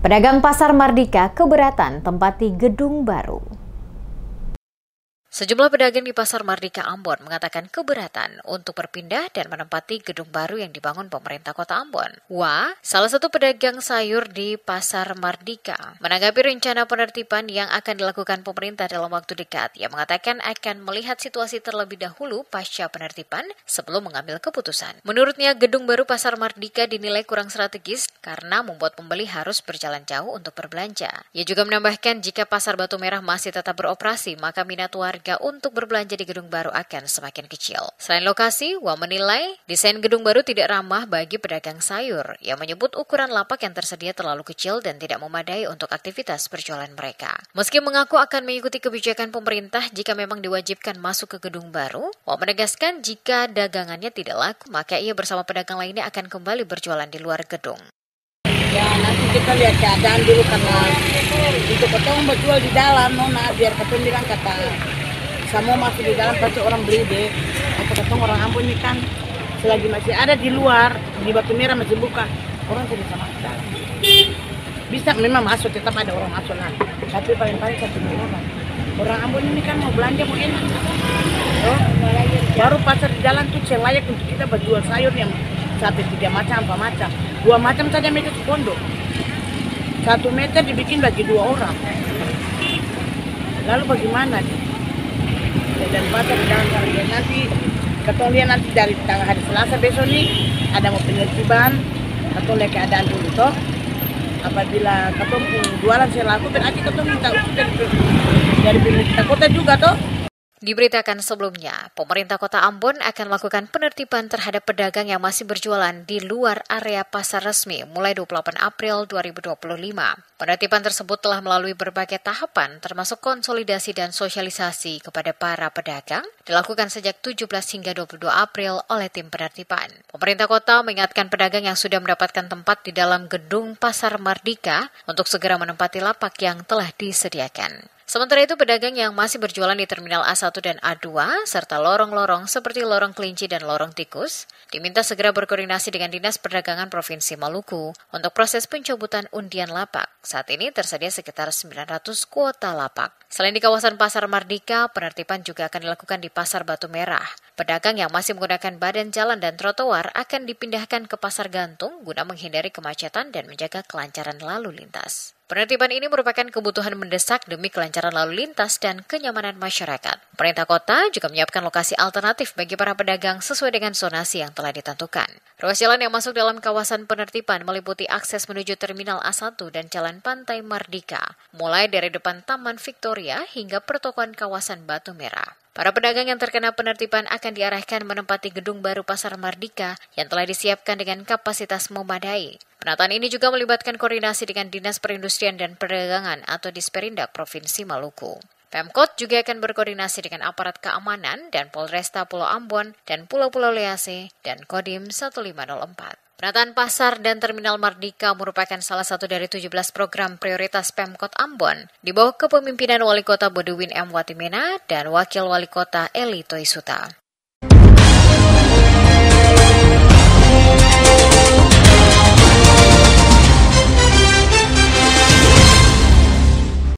Pedagang Pasar Mardika keberatan tempati gedung baru. Sejumlah pedagang di Pasar Mardika Ambon mengatakan keberatan untuk berpindah dan menempati gedung baru yang dibangun pemerintah kota Ambon. Wah, salah satu pedagang sayur di Pasar Mardika menanggapi rencana penertiban yang akan dilakukan pemerintah dalam waktu dekat. Ia mengatakan akan melihat situasi terlebih dahulu pasca penertiban sebelum mengambil keputusan. Menurutnya, gedung baru Pasar Mardika dinilai kurang strategis karena membuat pembeli harus berjalan jauh untuk berbelanja. Ia juga menambahkan jika Pasar Batu Merah masih tetap beroperasi, maka minat warga untuk berbelanja di gedung baru akan semakin kecil. Selain lokasi, Wah menilai desain gedung baru tidak ramah bagi pedagang sayur. Ia menyebut ukuran lapak yang tersedia terlalu kecil dan tidak memadai untuk aktivitas berjualan mereka. Meski mengaku akan mengikuti kebijakan pemerintah jika memang diwajibkan masuk ke gedung baru, Wah menegaskan jika dagangannya tidak laku, maka ia bersama pedagang lainnya akan kembali berjualan di luar gedung. Ya nanti kita lihat keadaan dulu karena untuk ketemu berjual di dalam, Nona, biar ketemu bilang kata semua masuk di dalam pasti orang beli deh. Atau ketemu orang Ambon ini kan selagi masih ada di luar, di Batu Merah masih buka, orang tidak bisa masuk. Bisa memang masuk, tetap ada orang masuk lah. Tapi paling-paling satu orang. Orang Ambon ini kan mau belanja mau enak. Oh, baru pasar di jalan tuh layak untuk kita berjual sayur yang sampai 3 macam, 4 macam. 2 macam saja meter pondok. 1 meter dibikin bagi 2 orang. Lalu bagaimana? Dan pasar di dalam kalian nanti ketemu nanti dari tanggal hari Selasa besok nih ada mau penertiban atau lihat keadaan dulu toh. Apabila ketemu jualan saya laku berarti ketemu minta usul dari pemerintah kota juga toh. Diberitakan sebelumnya, pemerintah kota Ambon akan melakukan penertiban terhadap pedagang yang masih berjualan di luar area pasar resmi mulai 28 April 2025. Penertiban tersebut telah melalui berbagai tahapan termasuk konsolidasi dan sosialisasi kepada para pedagang dilakukan sejak 17 hingga 22 April oleh tim penertiban. Pemerintah kota mengingatkan pedagang yang sudah mendapatkan tempat di dalam gedung Pasar Mardika untuk segera menempati lapak yang telah disediakan. Sementara itu, pedagang yang masih berjualan di Terminal A1 dan A2, serta lorong-lorong seperti lorong kelinci dan lorong tikus, diminta segera berkoordinasi dengan Dinas Perdagangan Provinsi Maluku untuk proses pencabutan undian lapak. Saat ini tersedia sekitar 900 kuota lapak. Selain di kawasan Pasar Mardika, penertiban juga akan dilakukan di Pasar Batu Merah. Pedagang yang masih menggunakan badan jalan dan trotoar akan dipindahkan ke Pasar Gantung guna menghindari kemacetan dan menjaga kelancaran lalu lintas. Penertiban ini merupakan kebutuhan mendesak demi kelancaran lalu lintas dan kenyamanan masyarakat. Pemerintah kota juga menyiapkan lokasi alternatif bagi para pedagang sesuai dengan zonasi yang telah ditentukan. Ruas jalan yang masuk dalam kawasan penertiban meliputi akses menuju Terminal A1 dan Jalan Pantai Mardika, mulai dari depan Taman Victoria hingga pertokoan kawasan Batu Merah. Para pedagang yang terkena penertiban akan diarahkan menempati gedung baru Pasar Mardika yang telah disiapkan dengan kapasitas memadai. Penataan ini juga melibatkan koordinasi dengan Dinas Perindustrian dan Perdagangan atau Disperindak Provinsi Maluku. Pemkot juga akan berkoordinasi dengan aparat keamanan dan Polresta Pulau Ambon dan Pulau-Pulau Lease dan Kodim 1504. Penataan pasar dan Terminal Mardika merupakan salah satu dari 17 program prioritas Pemkot Ambon di bawah kepemimpinan Wali Kota Boudewijn M. Watimena dan Wakil Wali Kota Eli Toisuta.